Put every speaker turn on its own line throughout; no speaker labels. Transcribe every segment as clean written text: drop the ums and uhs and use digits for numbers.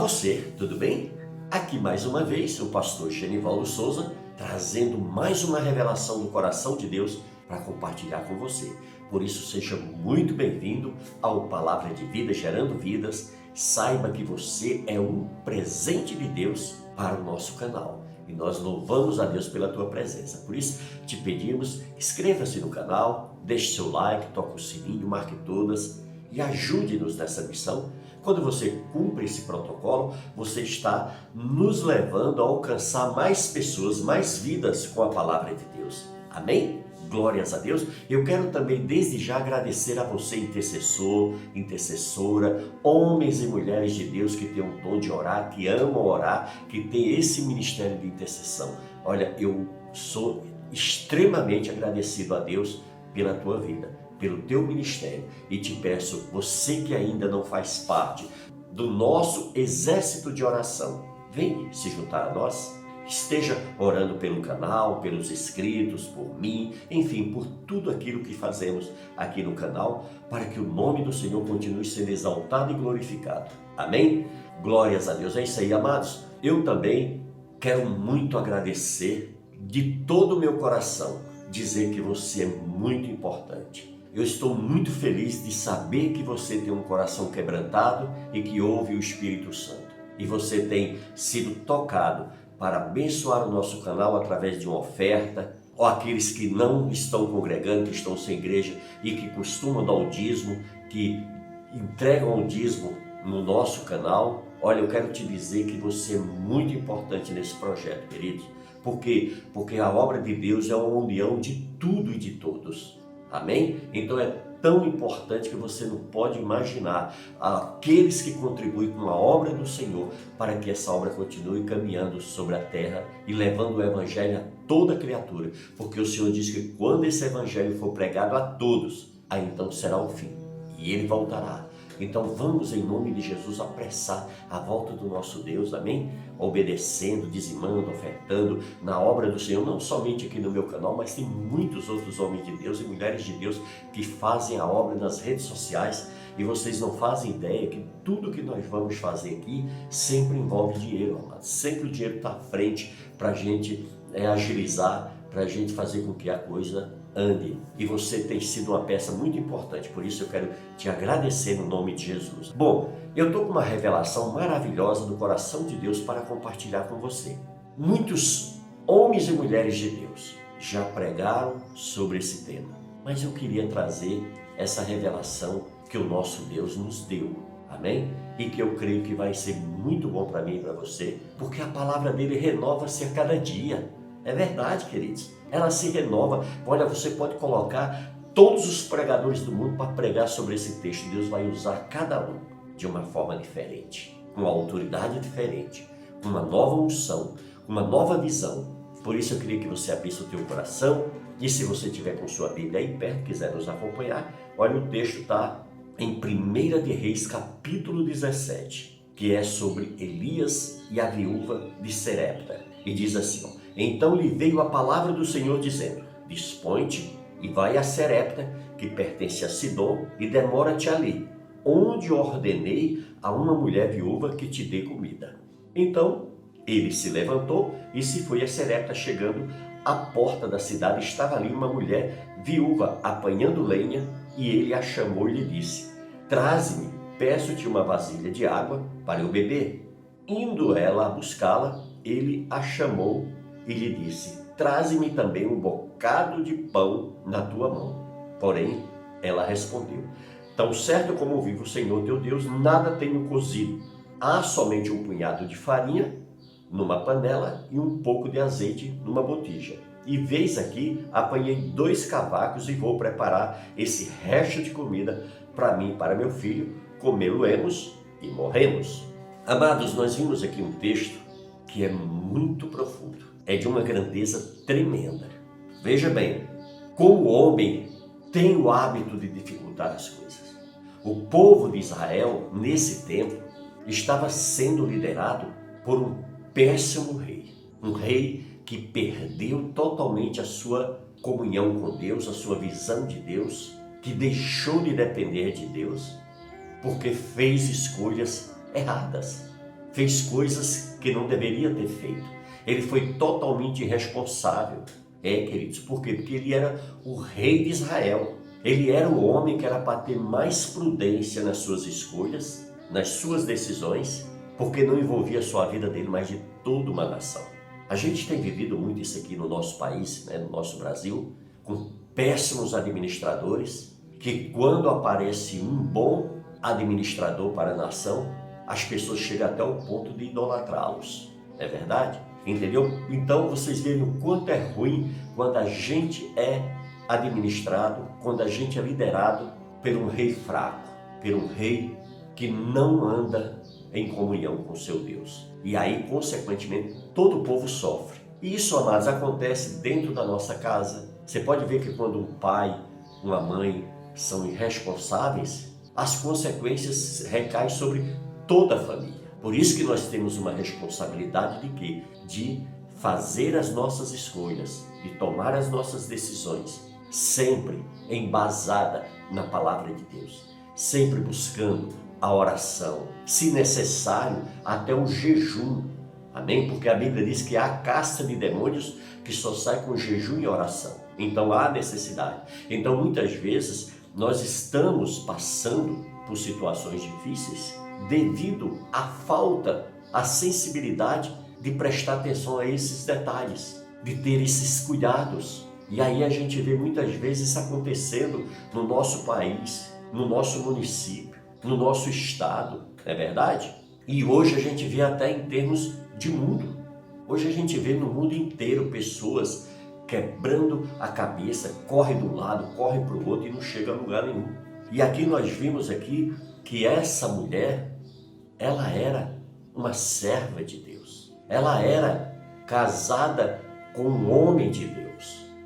você, tudo bem? Aqui mais uma vez o pastor Genivaldo Souza, trazendo mais uma revelação do coração de Deus para compartilhar com você. Por isso seja muito bem-vindo ao Palavra de Vida Gerando Vidas. Saiba que você é um presente de Deus para o nosso canal. E nós louvamos a Deus pela tua presença. Por isso te pedimos, inscreva-se no canal, deixe seu like, toque o sininho, marque todas e ajude-nos nessa missão. Quando você cumpre esse protocolo, você está nos levando a alcançar mais pessoas, mais vidas com a palavra de Deus. Amém? Glórias a Deus. Eu quero também desde já agradecer a você, intercessor, intercessora, homens e mulheres de Deus que têm o dom de orar, que amam orar, que tem esse ministério de intercessão. Olha, eu sou extremamente agradecido a Deus pela tua vida, pelo teu ministério, e te peço, você que ainda não faz parte do nosso exército de oração, vem se juntar a nós. Esteja orando pelo canal, pelos inscritos, por mim, enfim, por tudo aquilo que fazemos aqui no canal, para que o nome do Senhor continue sendo exaltado e glorificado. Amém? Glórias a Deus. É isso aí, amados. Eu também quero muito agradecer de todo o meu coração, dizer que você é muito importante. Eu estou muito feliz de saber que você tem um coração quebrantado e que ouve o Espírito Santo. E você tem sido tocado para abençoar o nosso canal através de uma oferta, ou aqueles que não estão congregando, que estão sem igreja e que costumam dar o dízimo, que entregam o dízimo no nosso canal. Olha, eu quero te dizer que você é muito importante nesse projeto, queridos. Por quê? Porque a obra de Deus é uma união de tudo e de todos. Amém? Então é tão importante que você não pode imaginar aqueles que contribuem com a obra do Senhor para que essa obra continue caminhando sobre a terra e levando o Evangelho a toda criatura. Porque o Senhor diz que quando esse Evangelho for pregado a todos, aí então será o fim e Ele voltará. Então vamos em nome de Jesus apressar a volta do nosso Deus, amém? Obedecendo, dizimando, ofertando na obra do Senhor, não somente aqui no meu canal, mas tem muitos outros homens de Deus e mulheres de Deus que fazem a obra nas redes sociais, e vocês não fazem ideia que tudo que nós vamos fazer aqui sempre envolve dinheiro, amado. Sempre o dinheiro está à frente para a gente agilizar, para a gente fazer com que a coisa ande. E você tem sido uma peça muito importante, por isso eu quero te agradecer no nome de Jesus. Bom, eu estou com uma revelação maravilhosa do coração de Deus para compartilhar com você. Muitos homens e mulheres de Deus já pregaram sobre esse tema, mas eu queria trazer essa revelação que o nosso Deus nos deu. Amém? E que eu creio que vai ser muito bom para mim e para você, porque a palavra dele renova-se a cada dia. É verdade, queridos. Ela se renova. Olha, você pode colocar todos os pregadores do mundo para pregar sobre esse texto. Deus vai usar cada um de uma forma diferente, com uma autoridade diferente, com uma nova unção, com uma nova visão. Por isso eu queria que você abrisse o teu coração, e se você tiver com sua Bíblia aí perto, quiser nos acompanhar, olha, o texto está em 1 de Reis, capítulo 17, que é sobre Elias e a viúva de Serepta. E diz assim, ó: então lhe veio a palavra do Senhor dizendo: dispõe-te e vai a Serepta, que pertence a Sidom, e demora-te ali, onde ordenei a uma mulher viúva que te dê comida. Então ele se levantou e se foi a Serepta. Chegando à porta da cidade, estava ali uma mulher viúva apanhando lenha, e ele a chamou e lhe disse: traze-me, peço-te uma vasilha de água para eu beber. Indo ela a buscá-la, ele a chamou e lhe disse: traze-me também um bocado de pão na tua mão. Porém, ela respondeu: tão certo como vive o Senhor teu Deus, nada tenho cozido. Há somente um punhado de farinha numa panela e um pouco de azeite numa botija. E vês aqui, apanhei 2 cavacos e vou preparar esse resto de comida para mim e para meu filho. Comê-lo-emos e morremos. Amados, nós vimos aqui um texto que é muito profundo. É de uma grandeza tremenda. Veja bem, como o homem tem o hábito de dificultar as coisas. O povo de Israel, nesse tempo, estava sendo liderado por um péssimo rei. Um rei que perdeu totalmente a sua comunhão com Deus, a sua visão de Deus, que deixou de depender de Deus, porque fez escolhas erradas. fez coisas que não deveria ter feito. Ele foi totalmente irresponsável. Queridos, por quê? Porque ele era o rei de Israel. Ele era o homem que era para ter mais prudência nas suas escolhas, nas suas decisões, porque não envolvia a sua vida dele, mas de toda uma nação. A gente tem vivido muito isso aqui no nosso país, no nosso Brasil, com péssimos administradores, que quando aparece um bom administrador para a nação, as pessoas chegam até o ponto de idolatrá-los. É verdade? Entendeu? Então vocês veem o quanto é ruim quando a gente é administrado, quando a gente é liderado por um rei fraco, por um rei que não anda em comunhão com seu Deus. E aí, consequentemente, todo o povo sofre. E isso, amados, acontece dentro da nossa casa. Você pode ver que quando um pai, uma mãe são irresponsáveis, as consequências recaem sobre toda a família. Por isso que nós temos uma responsabilidade de quê? De fazer as nossas escolhas, de tomar as nossas decisões, sempre embasada na palavra de Deus, sempre buscando a oração, se necessário, até o jejum. Amém? Porque a Bíblia diz que há casta de demônios que só sai com jejum e oração. Então há necessidade. Então muitas vezes nós estamos passando por situações difíceis devido à falta, à sensibilidade de prestar atenção a esses detalhes, de ter esses cuidados. E aí a gente vê muitas vezes isso acontecendo no nosso país, no nosso município, no nosso estado, não é verdade? E hoje a gente vê até em termos de mundo. Hoje a gente vê no mundo inteiro pessoas quebrando a cabeça, corre de um lado, corre para o outro e não chega a lugar nenhum. E aqui nós vimos aqui que essa mulher, ela era uma serva de Deus. Ela era casada com um homem de Deus.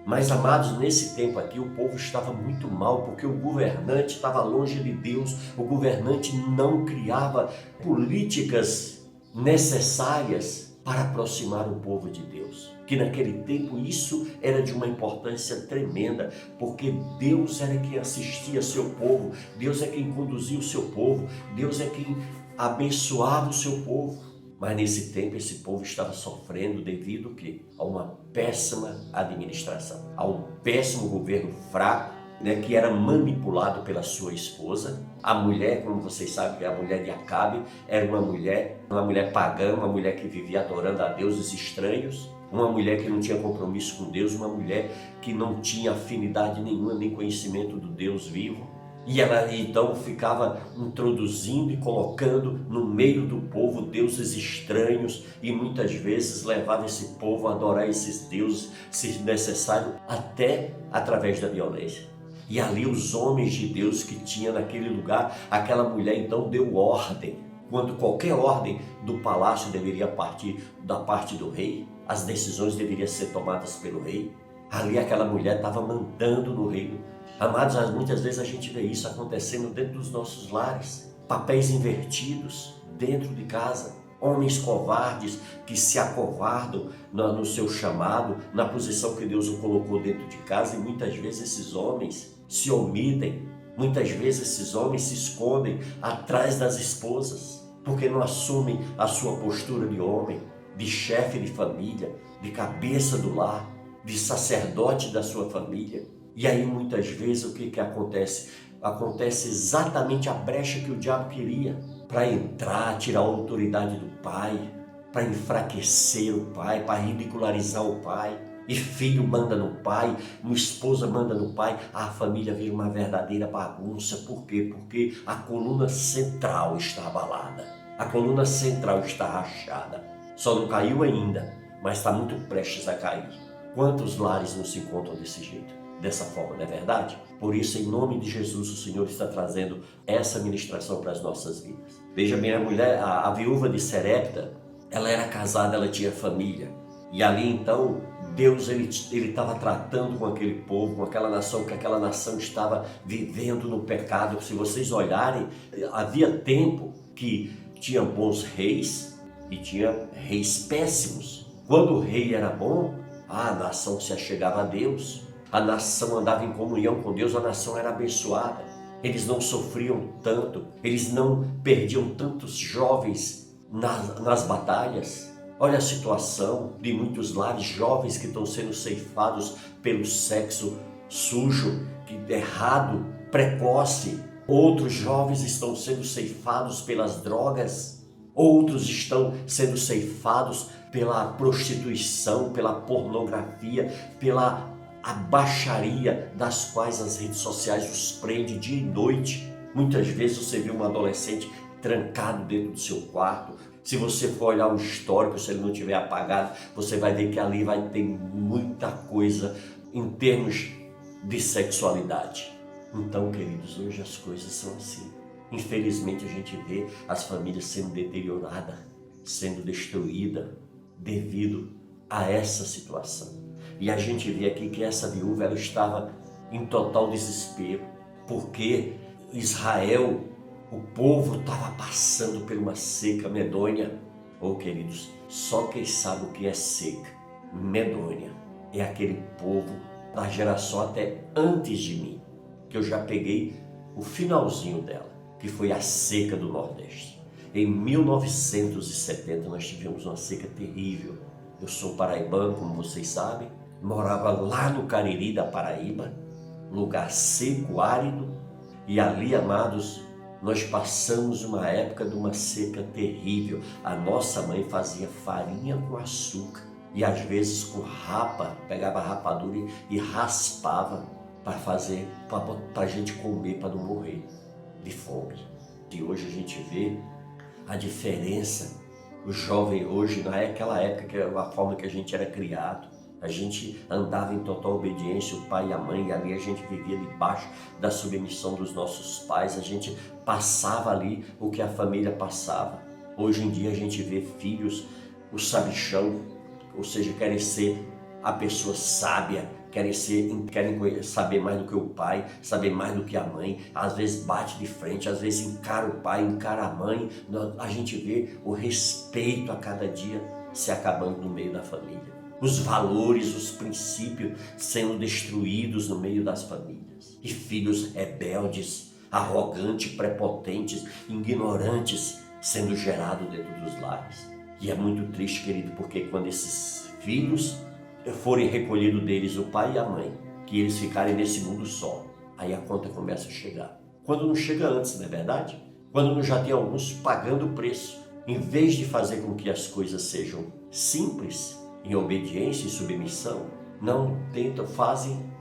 Mas, amados, nesse tempo aqui o povo estava muito mal, porque o governante estava longe de Deus, o governante não criava políticas necessárias para aproximar o povo de Deus. Que naquele tempo isso era de uma importância tremenda, porque Deus era quem assistia seu povo, Deus é quem conduzia o seu povo, Deus é quem abençoava o seu povo. Mas nesse tempo esse povo estava sofrendo devido a uma péssima administração, a um péssimo governo fraco, que era manipulado pela sua esposa. A mulher, como vocês sabem, que a mulher de Acabe era uma mulher pagã, uma mulher que vivia adorando a deuses estranhos, uma mulher que não tinha compromisso com Deus, uma mulher que não tinha afinidade nenhuma, nem conhecimento do Deus vivo. E ela então ficava introduzindo e colocando no meio do povo deuses estranhos e muitas vezes levava esse povo a adorar esses deuses, se necessário, até através da violência. E ali os homens de Deus que tinha naquele lugar, aquela mulher então deu ordem. Quando qualquer ordem do palácio deveria partir da parte do rei, as decisões deveriam ser tomadas pelo rei. Ali aquela mulher estava mandando no reino. Amados, muitas vezes a gente vê isso acontecendo dentro dos nossos lares. Papéis invertidos dentro de casa. Homens covardes que se acovardam no seu chamado, na posição que Deus o colocou dentro de casa. E muitas vezes esses homens se omitem. Muitas vezes esses homens se escondem atrás das esposas, porque não assumem a sua postura de homem, de chefe de família, de cabeça do lar, de sacerdote da sua família. E aí muitas vezes o que acontece? Acontece exatamente a brecha que o diabo queria, para entrar, tirar a autoridade do pai, para enfraquecer o pai, para ridicularizar o pai. E filho manda no pai, uma esposa manda no pai, a família vira uma verdadeira bagunça. Por quê? Porque a coluna central está abalada, a coluna central está rachada. Só não caiu ainda, mas está muito prestes a cair. Quantos lares não se encontram desse jeito, dessa forma, não é verdade? Por isso, em nome de Jesus, o Senhor está trazendo essa ministração para as nossas vidas. Veja bem, a mulher, a viúva de Serepta, ela era casada, ela tinha família. E ali então, Deus ele estava tratando com aquele povo, com aquela nação, que aquela nação estava vivendo no pecado. Se vocês olharem, havia tempo que tinha bons reis e tinha reis péssimos. Quando o rei era bom, a nação se achegava a Deus, a nação andava em comunhão com Deus, a nação era abençoada. Eles não sofriam tanto, eles não perdiam tantos jovens nas batalhas. Olha a situação de muitos lares, jovens que estão sendo ceifados pelo sexo sujo, errado, precoce. Outros jovens estão sendo ceifados pelas drogas. Outros estão sendo ceifados pela prostituição, pela pornografia, pela baixaria das quais as redes sociais os prendem dia e noite. Muitas vezes você vê um adolescente trancado dentro do seu quarto. Se você for olhar o histórico, se ele não tiver apagado, você vai ver que ali vai ter muita coisa em termos de sexualidade. Então, queridos, hoje as coisas são assim. Infelizmente a gente vê as famílias sendo deterioradas, sendo destruídas devido a essa situação. E a gente vê aqui que essa viúva ela estava em total desespero, porque Israel, o povo estava passando por uma seca medonha. Queridos, só quem sabe o que é seca, medonha, é aquele povo da geração até antes de mim, que eu já peguei o finalzinho dela, que foi a seca do Nordeste. Em 1970 nós tivemos uma seca terrível. Eu sou paraibano, como vocês sabem, morava lá no Cariri da Paraíba, lugar seco, árido, e ali, amados, nós passamos uma época de uma seca terrível. A nossa mãe fazia farinha com açúcar e às vezes com rapa, pegava rapadura e raspava para fazer, para a gente comer, para não morrer de fome. E hoje a gente vê a diferença. O jovem hoje, naquela época, que era a forma que a gente era criado, a gente andava em total obediência, o pai e a mãe, e ali a gente vivia debaixo da submissão dos nossos pais, a gente passava ali o que a família passava. Hoje em dia a gente vê filhos, o sabichão, ou seja, querem ser a pessoa sábia, querem saber mais do que o pai, saber mais do que a mãe, às vezes bate de frente, às vezes encara o pai, encara a mãe. A gente vê o respeito a cada dia se acabando no meio da família. Os valores, os princípios sendo destruídos no meio das famílias. E filhos rebeldes, arrogantes, prepotentes, ignorantes sendo gerados dentro dos lares. E é muito triste, querido, porque quando esses filhos forem recolhidos deles, o pai e a mãe, que eles ficarem nesse mundo só, aí a conta começa a chegar. Quando não chega antes, não é verdade? Quando não já tem alguns pagando o preço. Em vez de fazer com que as coisas sejam simples, em obediência e submissão, não tentam,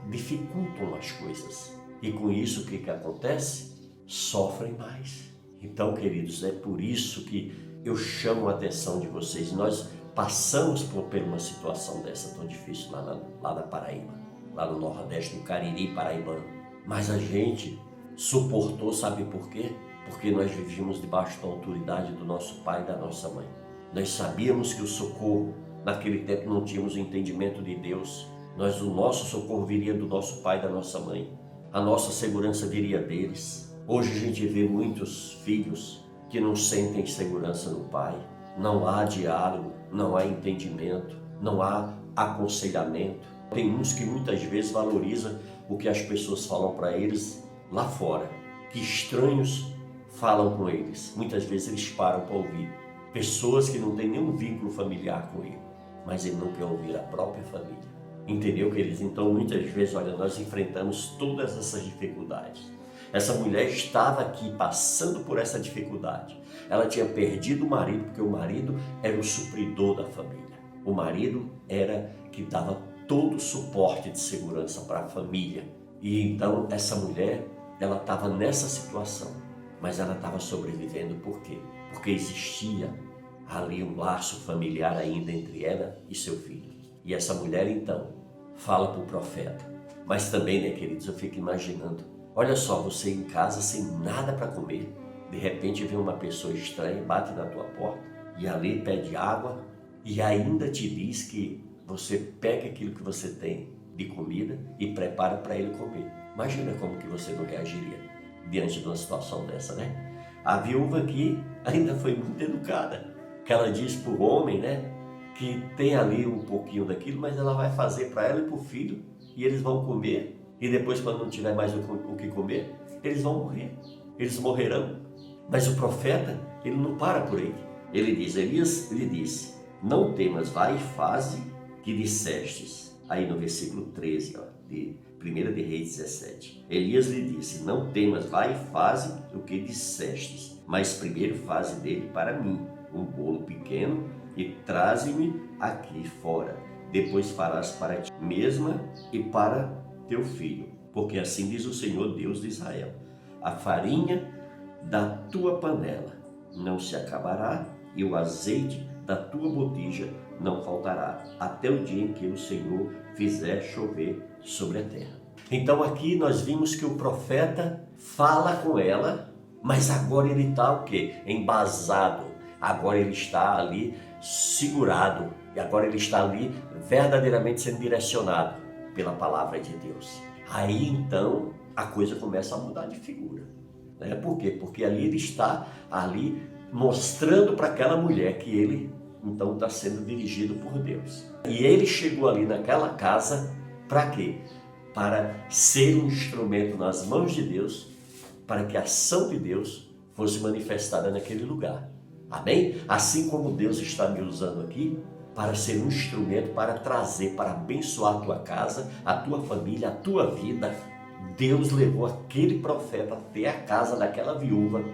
dificultam as coisas. E com isso o que acontece? Sofrem mais. Então, queridos, é por isso que eu chamo a atenção de vocês. Nós passamos por uma situação dessa tão difícil lá na Paraíba, lá no Nordeste, no Cariri paraibano. Mas a gente suportou, sabe por quê? Porque nós vivíamos debaixo da autoridade do nosso pai e da nossa mãe. Nós sabíamos que o socorro, naquele tempo não tínhamos o entendimento de Deus. O nosso socorro viria do nosso pai e da nossa mãe. A nossa segurança viria deles. Hoje a gente vê muitos filhos que não sentem segurança no pai. Não há diálogo, não há entendimento, não há aconselhamento. Tem uns que muitas vezes valorizam o que as pessoas falam para eles lá fora, que estranhos falam com eles. Muitas vezes eles param para ouvir. Pessoas que não têm nenhum vínculo familiar com ele, mas ele não quer ouvir a própria família. Entendeu, queridos? Então, muitas vezes, olha, nós enfrentamos todas essas dificuldades. Essa mulher estava aqui passando por essa dificuldade. Ela tinha perdido o marido, porque o marido era o supridor da família. O marido era que dava todo o suporte de segurança para a família. E então, essa mulher, ela estava nessa situação, mas ela estava sobrevivendo por quê? Porque existia ali um laço familiar ainda entre ela e seu filho. E essa mulher, então, fala para o profeta. Mas também, né, queridos, eu fico imaginando. Olha só, você em casa sem nada para comer. De repente vem uma pessoa estranha, bate na tua porta e ali pede água e ainda te diz que você pega aquilo que você tem de comida e prepara para ele comer. Imagina como que você não reagiria diante de uma situação dessa, né? A viúva aqui ainda foi muito educada, que ela diz para o homem, né, que tem ali um pouquinho daquilo, mas ela vai fazer para ela e para o filho, e eles vão comer, e depois, quando não tiver mais o que comer, eles vão morrer, eles morrerão. Mas o profeta, ele não para por aí, Elias lhe disse, não temas, vai e faze que dissestes. Aí no versículo 13, de 1 de Reis 17. Elias lhe disse, não temas, vai e faze o que dissestes, mas primeiro faze dele para mim um bolo pequeno e traze-me aqui fora. Depois farás para ti mesma e para teu filho, porque assim diz o Senhor Deus de Israel, a farinha da tua panela não se acabará e o azeite da tua botija não faltará, até o dia em que o Senhor fizer chover sobre a terra. Então aqui nós vimos que o profeta fala com ela, mas agora ele está o quê? Embasado, agora ele está ali segurado, e agora ele está ali verdadeiramente sendo direcionado pela palavra de Deus. Aí então a coisa começa a mudar de figura. Por quê? Porque ali ele está ali mostrando para aquela mulher que ele então está sendo dirigido por Deus. E ele chegou ali naquela casa para quê? Para ser um instrumento nas mãos de Deus, para que a ação de Deus fosse manifestada naquele lugar. Amém? Assim como Deus está me usando aqui para ser um instrumento para trazer, para abençoar a tua casa, a tua família, a tua vida. Deus levou aquele profeta até a casa daquela viúva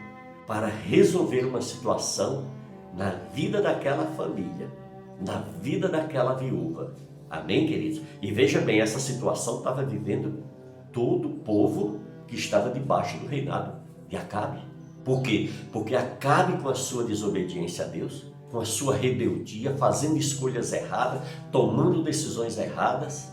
para resolver uma situação na vida daquela família, na vida daquela viúva. Amém, queridos? E veja bem, essa situação estava vivendo todo o povo que estava debaixo do reinado de Acabe. Por quê? Porque Acabe, com a sua desobediência a Deus, com a sua rebeldia, fazendo escolhas erradas, tomando decisões erradas,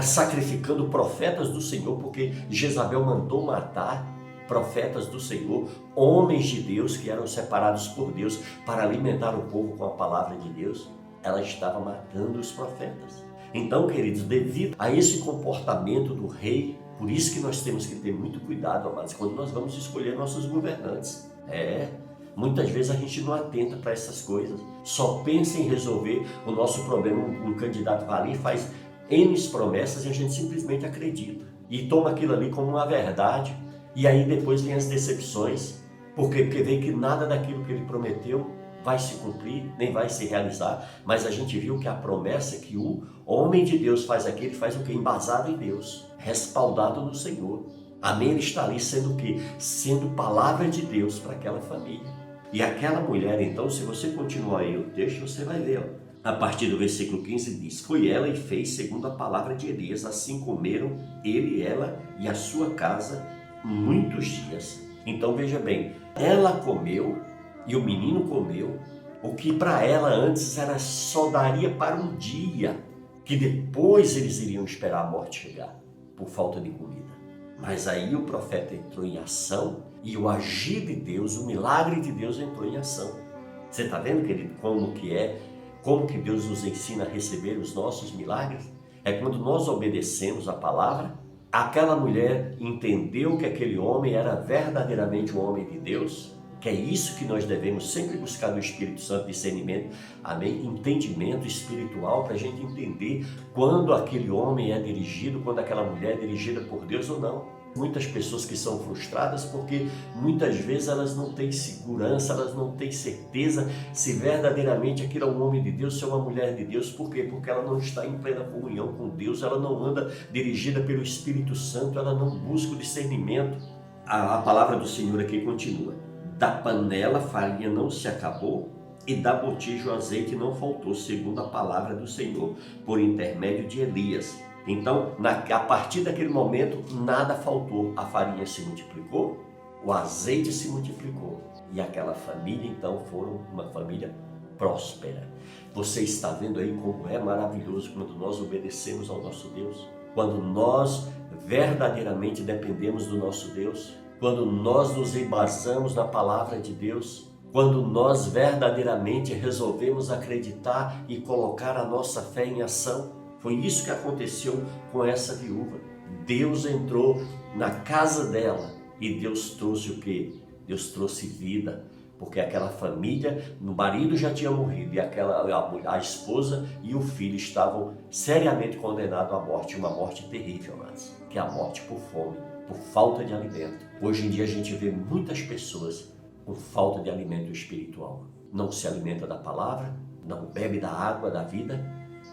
sacrificando profetas do Senhor, porque Jezabel mandou matar profetas do Senhor, homens de Deus que eram separados por Deus para alimentar o povo com a palavra de Deus. Ela estava matando os profetas. Então, queridos, devido a esse comportamento do rei, por isso que nós temos que ter muito cuidado, amados, quando nós vamos escolher nossos governantes. Muitas vezes a gente não atenta para essas coisas, só pensa em resolver o nosso problema. Um candidato vai ali e faz N promessas e a gente simplesmente acredita e toma aquilo ali como uma verdade, e aí depois vem as decepções. Por quê? Porque vê que nada daquilo que ele prometeu vai se cumprir, nem vai se realizar. Mas a gente viu que a promessa que o homem de Deus faz aqui, ele faz o quê? Embasado em Deus, respaldado no Senhor. Amém? Ele está ali sendo o quê? Sendo palavra de Deus para aquela família. E aquela mulher, então, se você continuar aí o texto, você vai ver, a partir do versículo 15 diz, foi ela e fez segundo a palavra de Elias, assim comeram ele, ela e a sua casa muitos dias. Então veja bem, ela comeu e o menino comeu, o que para ela antes era só daria para um dia, que depois eles iriam esperar a morte chegar, por falta de comida. Mas aí o profeta entrou em ação e o agir de Deus, o milagre de Deus entrou em ação. Você está vendo, querido, como que Deus nos ensina a receber os nossos milagres? É quando nós obedecemos a palavra. Aquela mulher entendeu que aquele homem era verdadeiramente um homem de Deus, que é isso que nós devemos sempre buscar no Espírito Santo, discernimento, amém? Entendimento espiritual, para a gente entender quando aquele homem é dirigido, quando aquela mulher é dirigida por Deus ou não. Muitas pessoas que são frustradas porque muitas vezes elas não têm segurança, elas não têm certeza se verdadeiramente aquilo é um homem de Deus, se é uma mulher de Deus. Por quê? Porque ela não está em plena comunhão com Deus, ela não anda dirigida pelo Espírito Santo, ela não busca o discernimento. A palavra do Senhor aqui continua. Da panela a farinha não se acabou e da botija o azeite não faltou, segundo a palavra do Senhor, por intermédio de Elias. Então, a partir daquele momento, nada faltou. A farinha se multiplicou, o azeite se multiplicou. E aquela família, então, foram uma família próspera. Você está vendo aí como é maravilhoso quando nós obedecemos ao nosso Deus? Quando nós verdadeiramente dependemos do nosso Deus? Quando nós nos embasamos na palavra de Deus? Quando nós verdadeiramente resolvemos acreditar e colocar a nossa fé em ação? Foi isso que aconteceu com essa viúva. Deus entrou na casa dela e Deus trouxe o quê? Deus trouxe vida, porque aquela família, o marido já tinha morrido e a esposa e o filho estavam seriamente condenados à morte, uma morte terrível, que é a morte por fome, por falta de alimento. Hoje em dia a gente vê muitas pessoas com falta de alimento espiritual. não se alimenta da palavra, não bebe da água da vida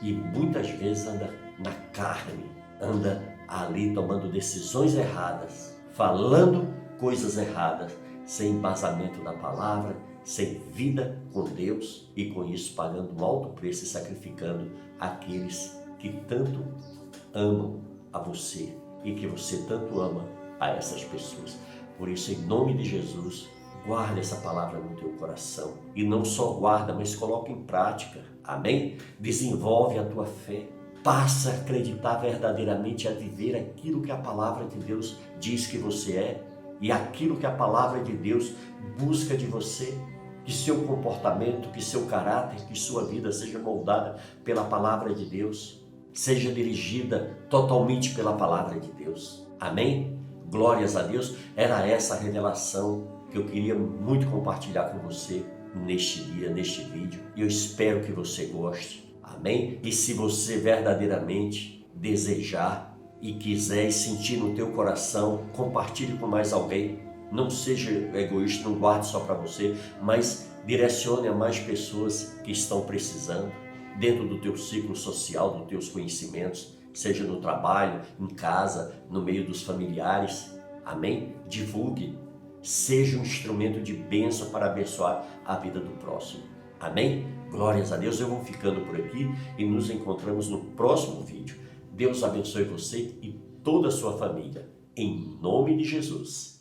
e muitas vezes anda na carne, anda ali tomando decisões erradas, falando coisas erradas, sem embasamento da palavra, sem vida com Deus e com isso pagando um alto preço e sacrificando aqueles que tanto amam a você e que você tanto ama a essas pessoas. Por isso, em nome de Jesus, guarda essa palavra no teu coração e não só guarda, mas coloca em prática. Amém? Desenvolve a tua fé. Passa a acreditar verdadeiramente, a viver aquilo que a palavra de Deus diz que você é e aquilo que a palavra de Deus busca de você. Que seu comportamento, que seu caráter, que sua vida seja moldada pela palavra de Deus, seja dirigida totalmente pela palavra de Deus. Amém? Glórias a Deus. Era essa a revelação que eu queria muito compartilhar com você neste dia, neste vídeo. E eu espero que você goste. Amém? E se você verdadeiramente desejar e quiser e sentir no teu coração, compartilhe com mais alguém. Não seja egoísta, não guarde só para você, mas direcione a mais pessoas que estão precisando, dentro do teu ciclo social, dos teus conhecimentos, seja no trabalho, em casa, no meio dos familiares. Amém? Divulgue, seja um instrumento de bênção para abençoar a vida do próximo. Amém? Glórias a Deus. Eu vou ficando por aqui e nos encontramos no próximo vídeo. Deus abençoe você e toda a sua família. Em nome de Jesus.